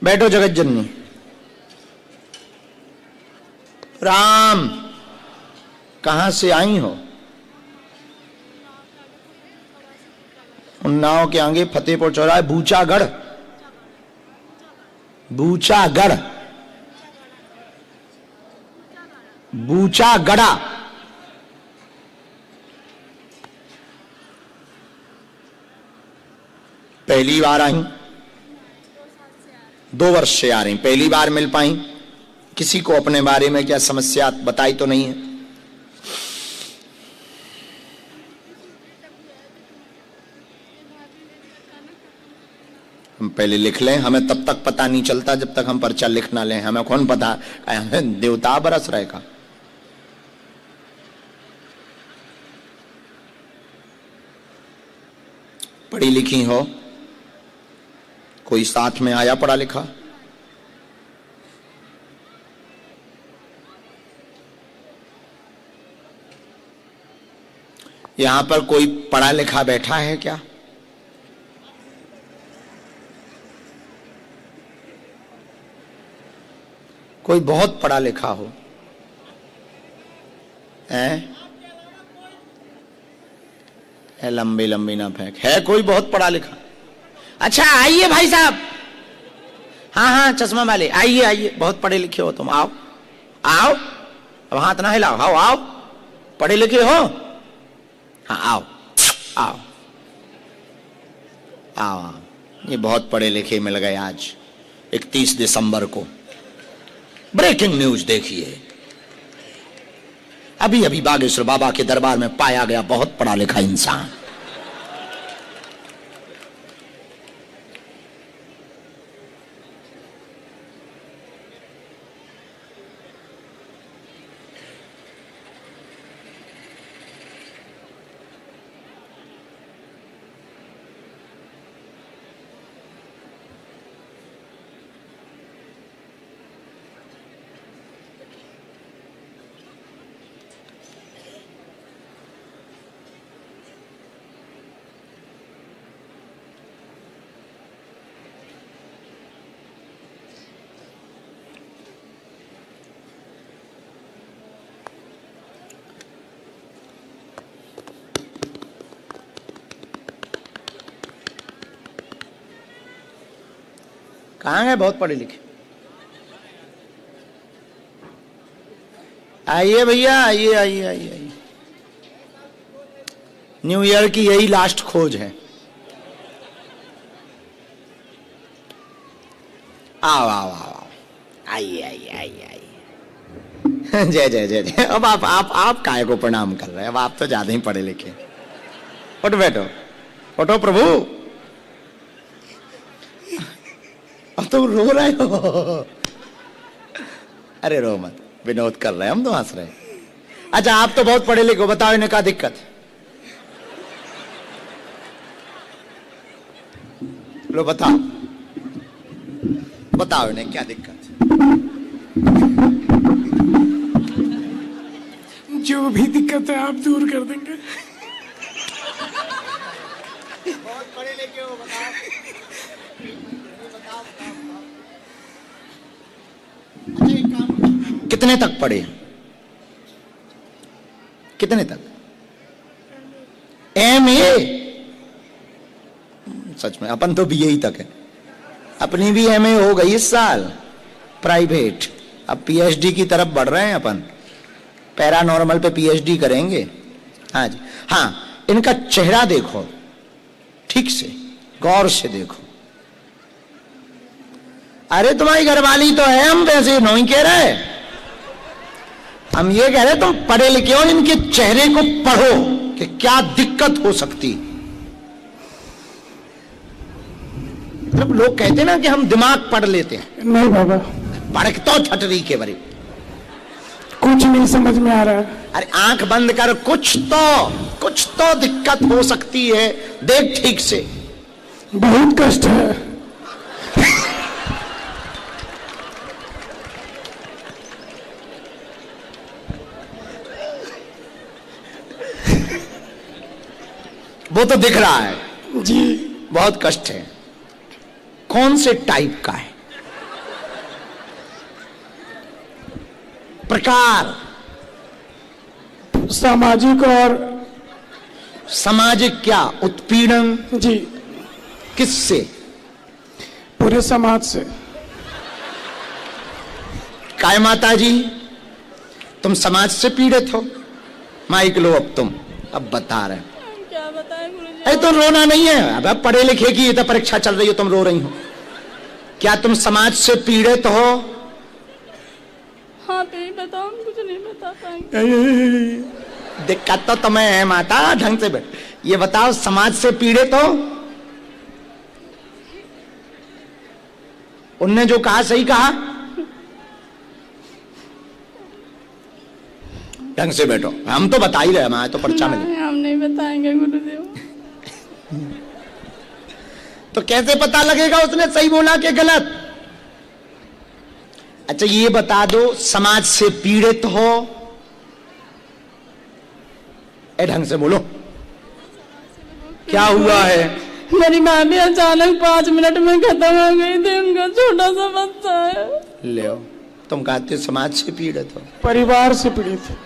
बैठो जगत जननी। राम, कहां से आई हो? उन्नाव के आगे फतेहपुर चौराहे बूचागढ़। बूचागढ़, बूचागढ़ा। पहली बार आई? 2 वर्ष से आ रही। पहली बार मिल पाई? किसी को अपने बारे में क्या समस्या बताई तो नहीं है? हम पहले लिख लें, हमें तब तक पता नहीं चलता जब तक हम पर्चा लिख ना लें। हमें कौन पता हमें देवता बरस रहे का। पढ़ी लिखी हो? कोई साथ में आया पढ़ा लिखा? यहां पर कोई पढ़ा लिखा बैठा है क्या? कोई बहुत पढ़ा लिखा हो? है लंबी लंबी ना फेंक। है कोई बहुत पढ़ा लिखा? अच्छा आइए भाई साहब। हाँ हाँ चश्मा वाले, आइए आइए, बहुत पढ़े लिखे हो तुम। आओ आओ, अब हाथ ना हिलाओ। आओ आओ, पढ़े लिखे हो? हाँ आओ आओ आओ आओ। ये बहुत पढ़े लिखे मिल गए आज 31 दिसंबर को। ब्रेकिंग न्यूज देखिए, अभी अभी बागेश्वर बाबा के दरबार में पाया गया बहुत पढ़ा लिखा इंसान। कहाँ गए बहुत पढ़े लिखे? आइए भैया, आइए आइए आइए आइए। न्यू ईयर की यही लास्ट खोज है। आओ आओ आओ आओ, आइए आइए आइए आइए। जय जय जय जय। अब आप काहे को प्रणाम कर रहे हैं? अब आप तो ज्यादा ही पढ़े लिखे। उठ बैठो, उठो प्रभु। अब तो रो रहे हो? अरे रो मत, विनोद कर रहे हैं हम तो, हंस रहे हैं। अच्छा आप तो बहुत पढ़े लिखे हो, बताओ इन्हें क्या दिक्कत? लो बताओ, बताओ इन्हें क्या दिक्कत? जो भी दिक्कत है आप दूर कर देंगे। बहुत पढ़े लिखे हो, बताओ। कितने तक पढ़े? कितने तक? MA? सच में अपन तो BA तक है। अपनी भी MA हो गई इस साल प्राइवेट। अब PhD की तरफ बढ़ रहे हैं अपन। पैरानॉर्मल पे PhD करेंगे। हाँ जी हाँ। इनका चेहरा देखो ठीक से, गौर से देखो। अरे तुम्हारी घरवाली तो है, हम वैसे नहीं कह रहे। हम ये कह रहे तुम पढ़े लिखे हो, इनके चेहरे को पढ़ो कि क्या दिक्कत हो सकती। मतलब लोग कहते ना कि हम दिमाग पढ़ लेते हैं। नहीं बाबा, पढ़ तो ठटरी के बारे कुछ नहीं समझ में आ रहा है। अरे आंख बंद कर, कुछ तो दिक्कत हो सकती है, देख ठीक से। बहुत कष्ट है। वो तो दिख रहा है जी। बहुत कष्ट है। कौन से टाइप का है? प्रकार सामाजिक और सामाजिक क्या? उत्पीड़न जी किससे? पूरे समाज से। काय माता जी, तुम समाज से पीड़ित हो? माइक लो अब तुम, अब बता रहे। क्या बताएं गुरुजी? अरे तो रोना नहीं है, अब पढ़े लिखे की ये तो परीक्षा चल रही हो, तुम रो रही हो। क्या तुम समाज से पीड़ित हो? हाँ तो ही बताओ, हम कुछ नहीं बता पाएंगे। दिक्कत तो तुम्हें है माता, ढंग से बैठ। ये बताओ, समाज से पीड़ित हो? उनने जो कहा सही कहा? ढंग से बैठो, हम तो बता ही रहे, हमारे तो पर्चा मिले। हम नहीं बताएंगे गुरुदेव। तो कैसे पता लगेगा उसने सही बोला कि गलत? अच्छा ये बता दो, समाज से पीड़ित हो? ए ढंग से बोलो, क्या हुआ है? मेरी माँ भी अचानक 5 मिनट में खत्म हो गई थी, उनका छोटा सा बच्चा है। ले तुम कहते हो समाज से पीड़ित हो? परिवार से पीड़ित।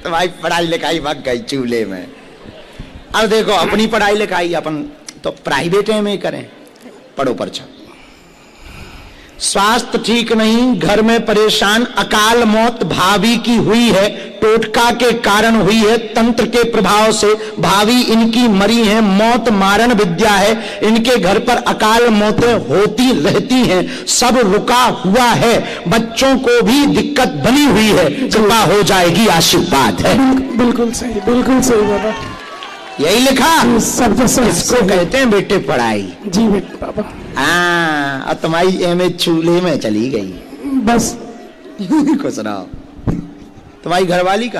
तुम्हारी पढ़ाई लिखाई भाग गई चूल्हे में। अब देखो, अपनी पढ़ाई लिखाई अपन तो प्राइवेट में करें। पढ़ो पर्चा। स्वास्थ्य ठीक नहीं, घर में परेशान, अकाल मौत भाभी की हुई है, टोटका के कारण हुई है, तंत्र के प्रभाव से भाभी इनकी मरी है, मौत मारण विद्या है, इनके घर पर अकाल मौतें होती रहती हैं, सब रुका हुआ है, बच्चों को भी दिक्कत बनी हुई है, कृपा हो जाएगी, आशीर्वाद है। बिल्कुल सही बाबा। यही लिखा? सब इसको कहते हैं बेटे पढ़ाई। जी बेटे बाबा। हाँ, और तुम्हारी एमए चूल्हे में चली गई। बस खुश रहो। तुम्हारी घरवाली का